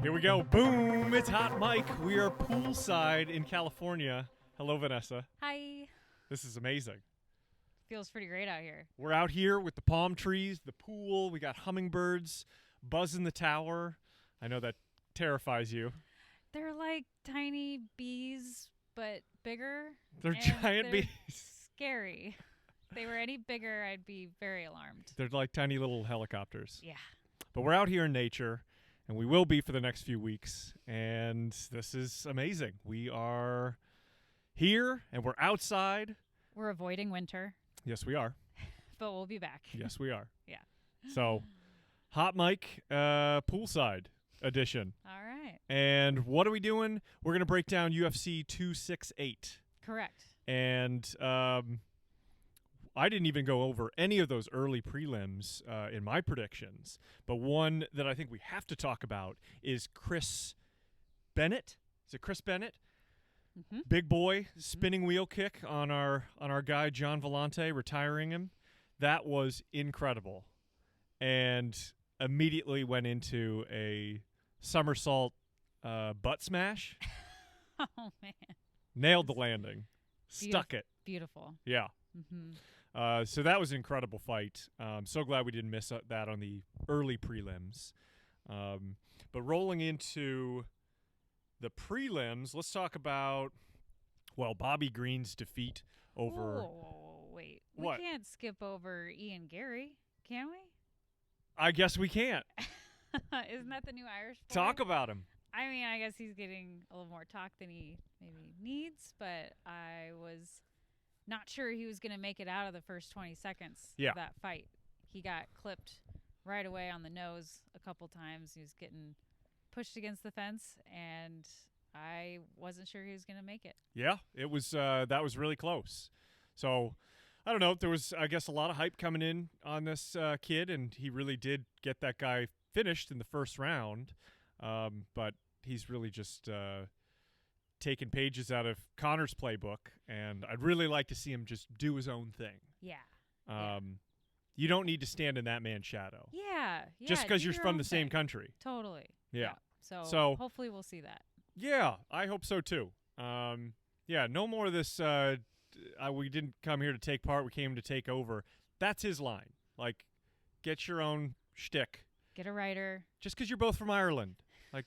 Here we go. Boom. It's Hot Mike. We are poolside in California. Hello, Vanessa. Hi. This is amazing. Feels pretty great out here. We're out here with the palm trees, the pool. We got hummingbirds buzzing the tower. I know that terrifies you. They're like tiny bees, but bigger. They're giant bees. Scary. If they were any bigger, I'd be very alarmed. They're like tiny little helicopters. Yeah. But we're out here in nature, and we will be for the next few weeks. And this is amazing. We are here, and we're outside. We're avoiding winter. Yes, we are. But we'll be back. Yes, we are. Yeah. So, Hot Mike, poolside edition. All right. And what are we doing? We're going to break down UFC 268. Correct. And I didn't even go over any of those early prelims in my predictions. But one that I think we have to talk about is Chris Bennett. Is it Chris Bennett? Mm-hmm. Big boy, spinning wheel kick on our guy John Vellante, retiring him. That was incredible. And immediately went into a somersault butt smash. Oh, man. Nailed the landing. Stuck it. Beautiful. Yeah. Mm-hmm. So that was an incredible fight. So glad we didn't miss that on the early prelims. But rolling into the prelims, let's talk about, Bobby Green's defeat over... Whoa, wait. What? We can't skip over Ian Gary, can we? I guess we can't. Isn't that the new Irish boy? Talk about him. I mean, I guess he's getting a little more talk than he maybe needs, but I was not sure he was going to make it out of the first 20 seconds of that fight. He got clipped right away on the nose a couple times. He was getting pushed against the fence, and I wasn't sure he was going to make it. Yeah, it was. That was really close. So, I don't know. There was, I guess, a lot of hype coming in on this kid, and he really did get that guy finished in the first round. But he's really just taking pages out of Conor's playbook, and I'd really like to see him just do his own thing. Yeah. You don't need to stand in that man's shadow. Yeah. Just because you're your from own the same thing. country. Totally. Yeah. So hopefully we'll see that. Yeah, I hope so too. No more of this. We didn't come here to take part. We came to take over. That's his line. Like, get your own shtick. Get a writer. Just because you're both from Ireland. Like,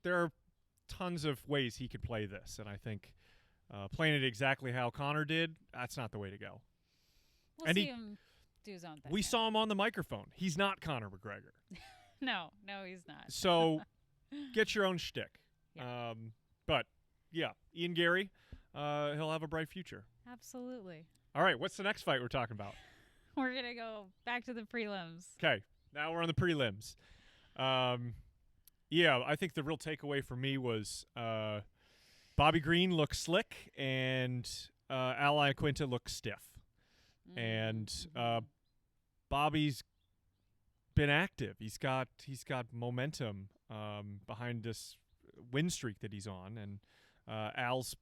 there are tons of ways he could play this, and I think playing it exactly how Conor did, that's not the way to go. We'll see him do his own thing. We saw him on the microphone. He's not Conor McGregor. No, he's not. So, get your own shtick. Yeah. But, yeah, Ian Gary, he'll have a bright future. Absolutely. All right, what's the next fight we're talking about? We're going to go back to the prelims. Okay, now we're on the prelims. I think the real takeaway for me was Bobby Green looked slick and Al Iaquinta looked stiff. And Bobby's been active. He's got momentum behind this win streak that he's on, and Al's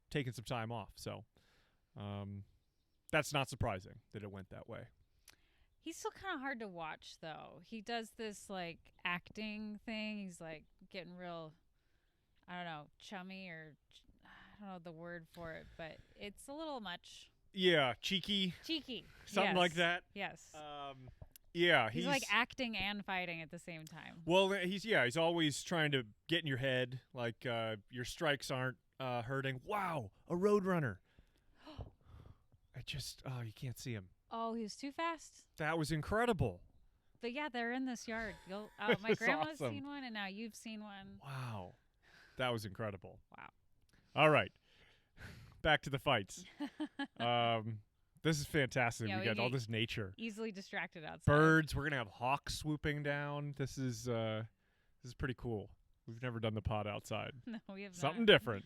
taking some time off. So that's not surprising that it went that way. He's still kind of hard to watch, though. He does this, like, acting thing. He's, like, getting real, I don't know, chummy, or I don't know the word for it, but it's a little much. Yeah, cheeky. Something like that. Yes. He's like acting and fighting at the same time. Well, he's always trying to get in your head, like your strikes aren't hurting. Wow, a roadrunner. You can't see him. Oh, he was too fast? That was incredible. But yeah, they're in this yard. My grandma's seen one, and now you've seen one. Wow. That was incredible. Wow. All right. Back to the fights. This is fantastic. Yeah, we got all this nature. Easily distracted outside. Birds. We're going to have hawks swooping down. This is pretty cool. We've never done the pod outside. No, we have Something not. different.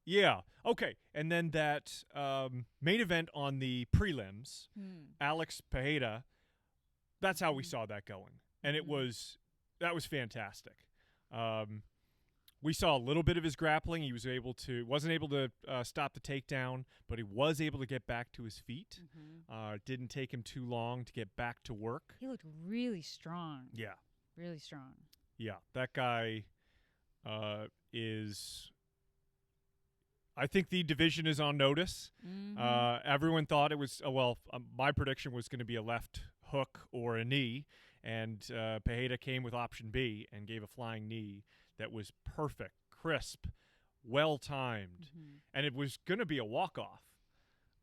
Yeah. Okay. And then that main event on the prelims, Alex Pereira, that's how we saw that going. And that was fantastic. We saw a little bit of his grappling. He wasn't able to stop the takedown, but he was able to get back to his feet. Didn't take him too long to get back to work. He looked really strong. Yeah. Really strong. Yeah, that guy is... I think the division is on notice. Everyone thought it was... my prediction was going to be a left hook or a knee, and Pereira came with option B and gave a flying knee that was perfect, crisp, well-timed, and it was going to be a walk-off.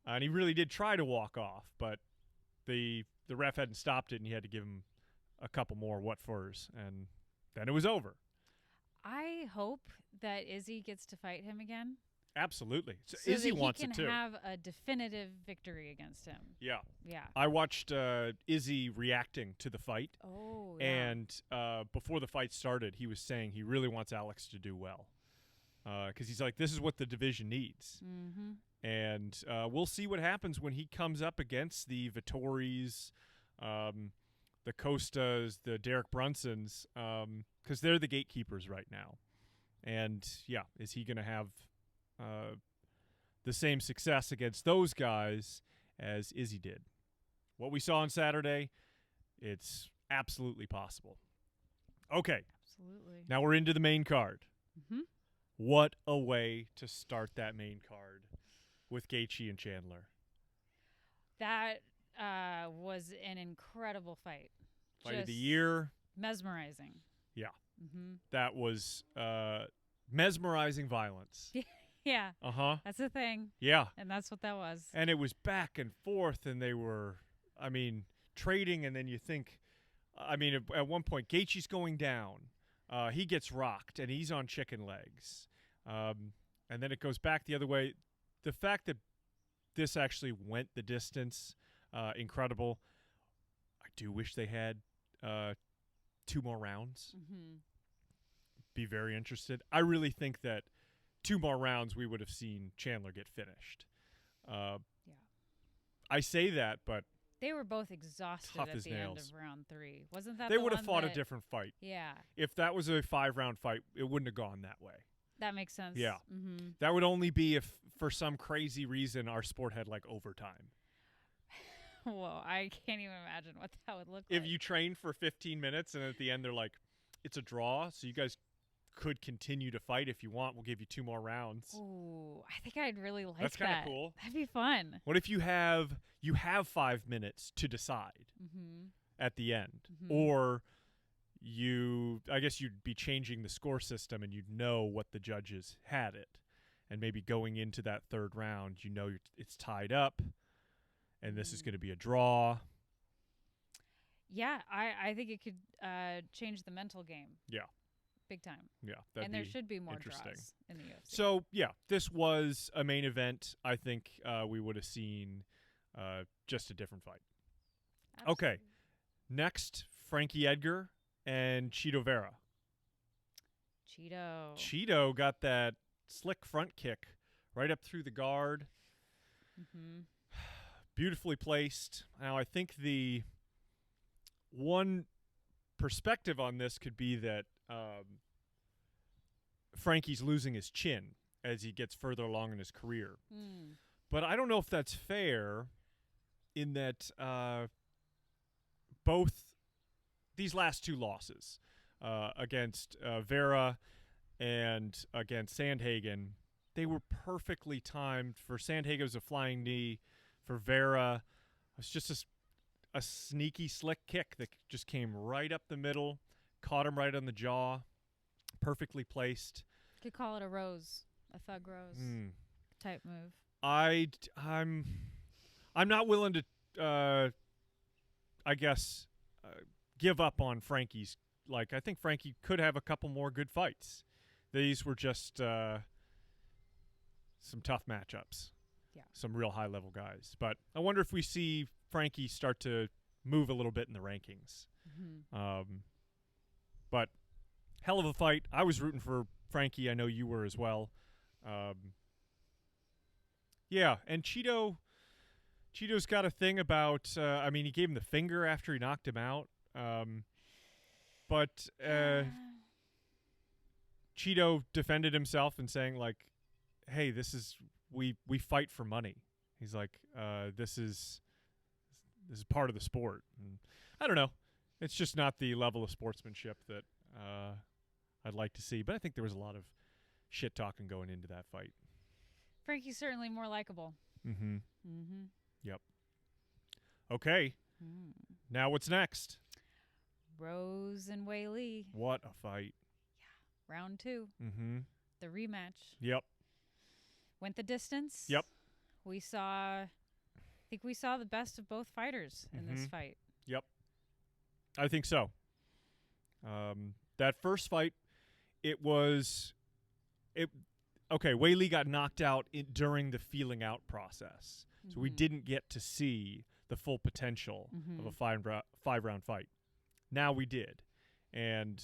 And he really did try to walk off, but the ref hadn't stopped it, and he had to give him a couple more what-fors, and then it was over. I hope that Izzy gets to fight him again. Absolutely. So Izzy wants it too. He can have a definitive victory against him. Yeah. Yeah. I watched Izzy reacting to the fight. Oh, yeah. And before the fight started, he was saying he really wants Alex to do well. Because he's like, this is what the division needs. And we'll see what happens when he comes up against the Vittoris, the Costas, the Derek Brunsons, because they're the gatekeepers right now. And, yeah, is he going to have the same success against those guys as Izzy did? What we saw on Saturday, it's absolutely possible. Okay. Absolutely. Now we're into the main card. What a way to start that main card with Gaichi and Chandler. That was an incredible fight. Fight of the year. Mesmerizing. Yeah. That was mesmerizing violence. Yeah. That's the thing. Yeah. And that's what that was. And it was back and forth, and they were, trading, and then you think, at one point, Gaichi's going down. He gets rocked, and he's on chicken legs. And then it goes back the other way. The fact that this actually went the distance, incredible. I do wish they had 2 more rounds. Be very interested. I really think that 2 more rounds we would have seen Chandler get finished. Yeah. I say that, but they were both exhausted at the end of round 3. Wasn't that they would have fought a different fight? Yeah. If that was a 5-round fight, it wouldn't have gone that way. That makes sense. Yeah. That would only be if, for some crazy reason, our sport had overtime. Whoa, I can't even imagine what that would look like. If you train for 15 minutes and at the end they're like, it's a draw, so you guys could continue to fight if you want. We'll give you 2 more rounds. Ooh, I think I'd really like that. That's kind of cool. That'd be fun. What if you have 5 minutes to decide at the end? Or I guess you'd be changing the score system and you'd know what the judges had it. And maybe going into that 3rd round, it's tied up and this is going to be a draw. Yeah, I think it could change the mental game. Yeah. Big time. Yeah. And there should be more draws in the UFC. So, yeah, this was a main event. I think we would have seen just a different fight. Absolutely. Okay. Next, Frankie Edgar and Cheeto Vera. Cheeto got that slick front kick right up through the guard. Beautifully placed. Now, I think the one perspective on this could be that Frankie's losing his chin as he gets further along in his career. But I don't know if that's fair in that both these last 2 losses against Vera and against Sandhagen, they were perfectly timed. For Sandhagen, it was a flying knee. For Vera, it was just a sneaky, slick kick that just came right up the middle, caught him right on the jaw, perfectly placed. Could call it a thug rose type move. I'm not willing to, give up on Frankie's. I think Frankie could have a couple more good fights. These were just some tough matchups. Yeah. Some real high-level guys. But I wonder if we see Frankie start to move a little bit in the rankings. But hell of a fight. I was rooting for Frankie. I know you were as well. Yeah, and Cheeto's got a thing about, he gave him the finger after he knocked him out. But Cheeto defended himself and saying like, "Hey, this is we fight for money." He's like, "This is part of the sport." And I don't know. It's just not the level of sportsmanship that I'd like to see. But I think there was a lot of shit talking going into that fight. Frankie's certainly more likable. Mm-hmm. Mm-hmm. Yep. Okay. Now what's next? Rose and Wei Li. What a fight. Yeah. Round 2. Mm-hmm. The rematch. Yep. Went the distance. Yep. I think we saw the best of both fighters in this fight. Yep. I think so. That first fight, Wei Li got knocked out during the feeling out process. So we didn't get to see the full potential of a five-round fight. Now we did. And,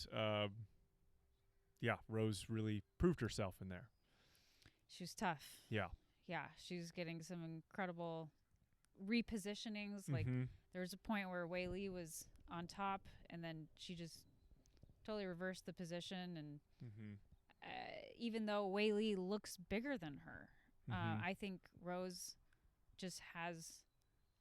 Rose really proved herself in there. She was tough. Yeah. Yeah, she was getting some incredible repositionings. Like, there was a point where Wei Li was on top, and then she just totally reversed the position. And even though Wei Li looks bigger than her, I think Rose just has,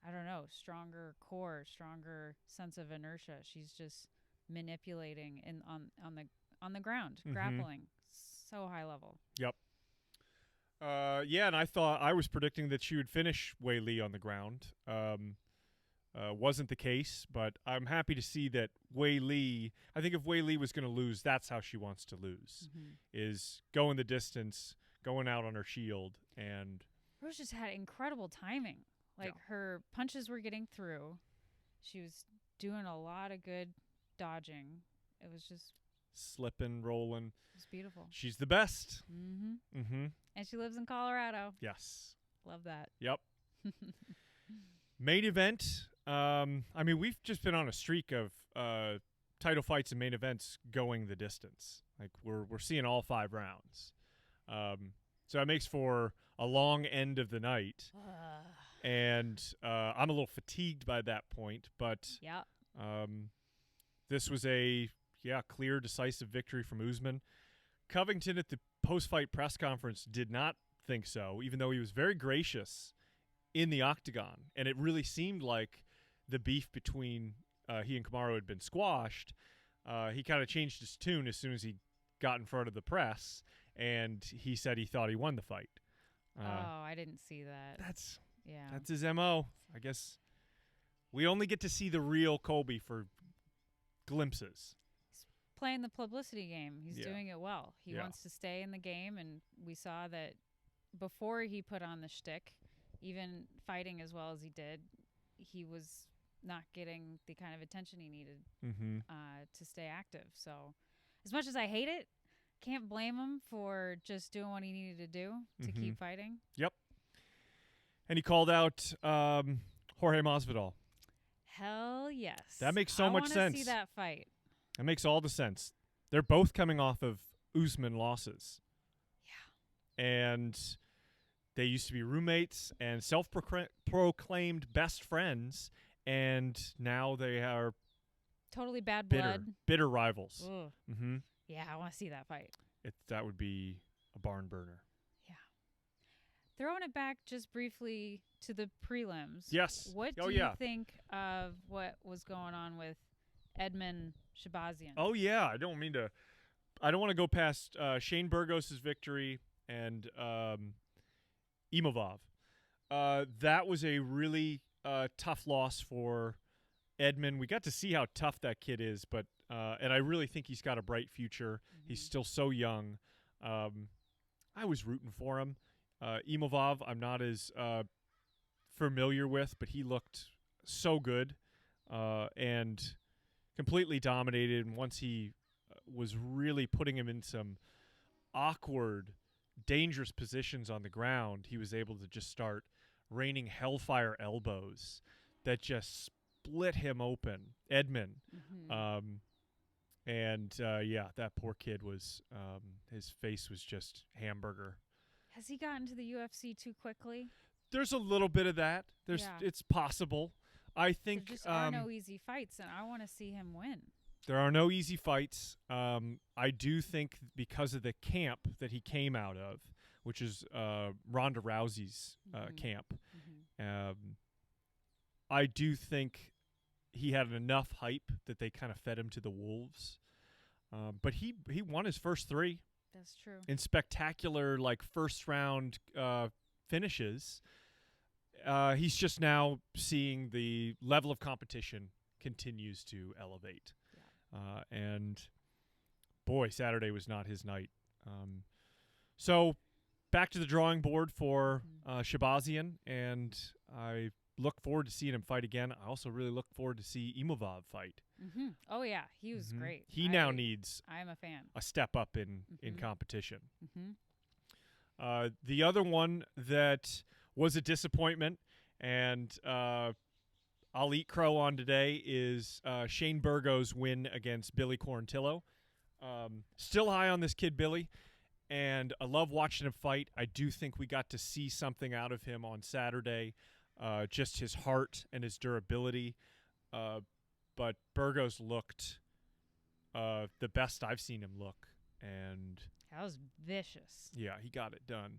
I don't know, stronger core, stronger sense of inertia. She's just manipulating on the ground, grappling, so high level. Yep. And I was predicting that she would finish Wei Li on the ground. Wasn't the case, but I'm happy to see that Wei Li, I think if Wei Li was going to lose, that's how she wants to lose, is going the distance, going out on her shield. And Rose just had incredible timing. Like, her punches were getting through. She was doing a lot of good dodging. It was just slipping, rolling. It was beautiful. She's the best. And she lives in Colorado. Yes. Love that. Yep. Main event. We've just been on a streak of title fights and main events going the distance. Like, we're seeing all 5 rounds. So that makes for a long end of the night. And I'm a little fatigued by that point, but this was a clear, decisive victory from Usman. Covington at the post-fight press conference did not think so, even though he was very gracious in the octagon, and it really seemed like the beef between he and Kamaru had been squashed. He kind of changed his tune as soon as he got in front of the press, and he said he thought he won the fight. I didn't see that. That's his MO. I guess we only get to see the real Colby for glimpses. He's playing the publicity game. He's doing it well. He wants to stay in the game, and we saw that before he put on the shtick, even fighting as well as he did, he was not getting the kind of attention he needed to stay active. So as much as I hate it, can't blame him for just doing what he needed to do to keep fighting. Yep. And he called out Jorge Masvidal. Hell yes. That makes so much sense. I want to see that fight. That makes all the sense. They're both coming off of Usman losses. Yeah. And they used to be roommates and self-proclaimed best friends, and now they are totally bad blood. Bitter rivals. Yeah, I want to see that fight. That would be a barn burner. Yeah. Throwing it back just briefly to the prelims. Yes. What do you think of what was going on with Edmund Shabazian? Oh, yeah. I don't want to go past Shane Burgos' victory and Imavov. That was a really tough loss for Edmund. We got to see how tough that kid is, but and I really think he's got a bright future. He's still so young. I was rooting for him. Imavov, I'm not as familiar with, but he looked so good and completely dominated. And once he was really putting him in some awkward, dangerous positions on the ground, he was able to just start raining hellfire elbows that just split him open, Edmund. That poor kid was, his face was just hamburger. Has he gotten to the UFC too quickly? There's a little bit of that. It's possible. I think there just are no easy fights, and I want to see him win. There are no easy fights. I do think because of the camp that he came out of, which is Ronda Rousey's camp, I do think he had enough hype that they kind of fed him to the wolves. But he won his first 3. That's true. In spectacular, like, first-round finishes. He's just now seeing the level of competition continues to elevate. Yeah. And, boy, Saturday was not his night. So back to the drawing board for Shabazian, and I look forward to seeing him fight again. I also really look forward to see Imavov fight. Oh, yeah. He was great. He now needs I'm a fan. A step up in competition. The other one that was a disappointment, and I'll eat crow on today, is Shane Burgo's win against Billy Corntillo. Still high on this kid, Billy, and I love watching him fight. I do think we got to see something out of him on Saturday, just his heart and his durability. But Burgos looked the best I've seen him look. And that was vicious. Yeah, he got it done.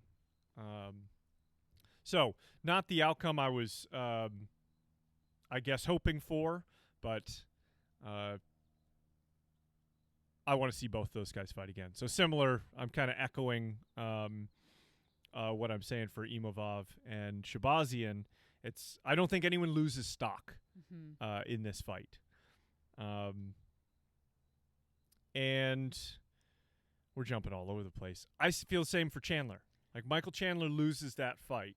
So, not the outcome I was, I guess, hoping for, but I want to see both those guys fight again. So, similar, I'm kind of echoing what I'm saying for Imavov and Shabazian. I don't think anyone loses stock in this fight. And we're jumping all over the place. I feel the same for Chandler. Like, Michael Chandler loses that fight,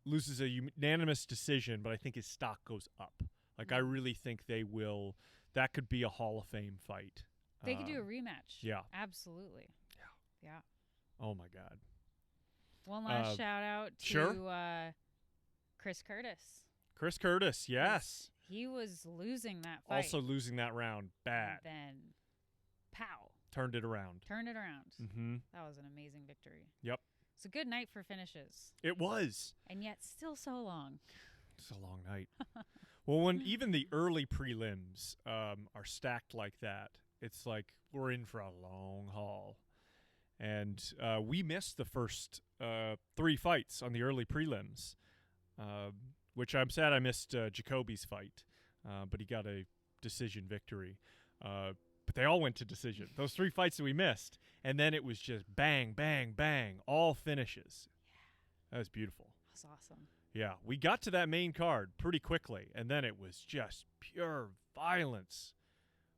loses a unanimous decision, but I think his stock goes up. Like, I really think that could be a Hall of Fame fight. They could do a rematch. Yeah. Absolutely. Yeah. Oh, my God. One last shout out to Chris Curtis. Chris Curtis, yes. He was losing that fight. Also losing that round bad. And then, pow. Turned it around. That was an amazing victory. Yep. It's a good night for finishes. It was. And yet still so long. It's a long night. Well, when even the early prelims are stacked like that, it's like we're in for a long haul. And we missed the first 3 fights on the early prelims, which I'm sad I missed Jacoby's fight, but he got a decision victory. But they all went to decision. Those 3 fights that we missed, and then it was just bang, bang, bang, all finishes. Yeah. That was beautiful. That's awesome. Yeah, we got to that main card pretty quickly, and then it was just pure violence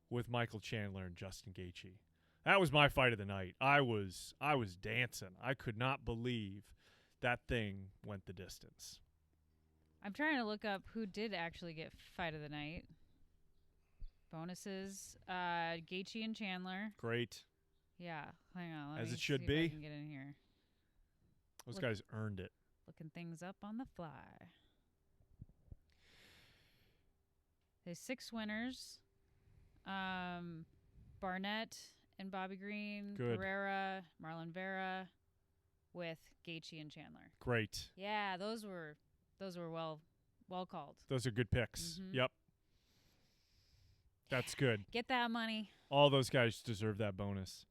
with Michael Chandler and Justin Gaichi. That was my fight of the night. I was dancing. I could not believe that thing went the distance. I'm trying to look up who did actually get fight of the night. Bonuses, Gaichi and Chandler. Great. Yeah, hang on. As it should be. If I can get in here. Those guys earned it. Looking things up on the fly. There's 6 winners. Barnett and Bobby Green, Good. Pereira, Marlon Vera, with Gaichi and Chandler. Great. Yeah, those were well called. Those are good picks. Yep. That's good. Get that money. All those guys deserve that bonus.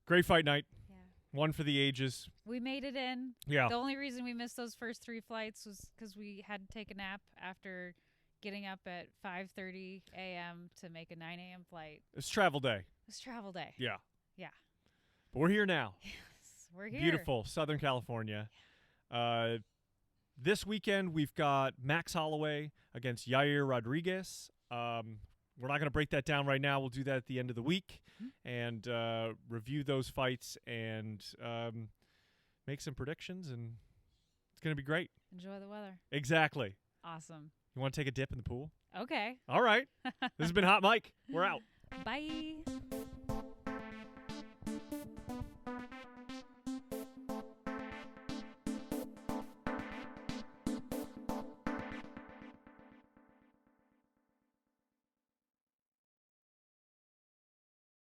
Great fight night. Yeah. One for the ages. We made it in. Yeah. The only reason we missed those first 3 flights was because we had to take a nap after getting up at 5:30 a.m. to make a 9 a.m. flight. It's travel day. Yeah. Yeah. But we're here now. Yes, we're here. Beautiful Southern California. This weekend we've got Max Holloway against Yair Rodriguez. We're not going to break that down right now. We'll do that at the end of the week and review those fights and make some predictions, and it's going to be great. Enjoy the weather. Exactly. Awesome. You want to take a dip in the pool? Okay. All right. This has been Hot Mike. We're out. Bye.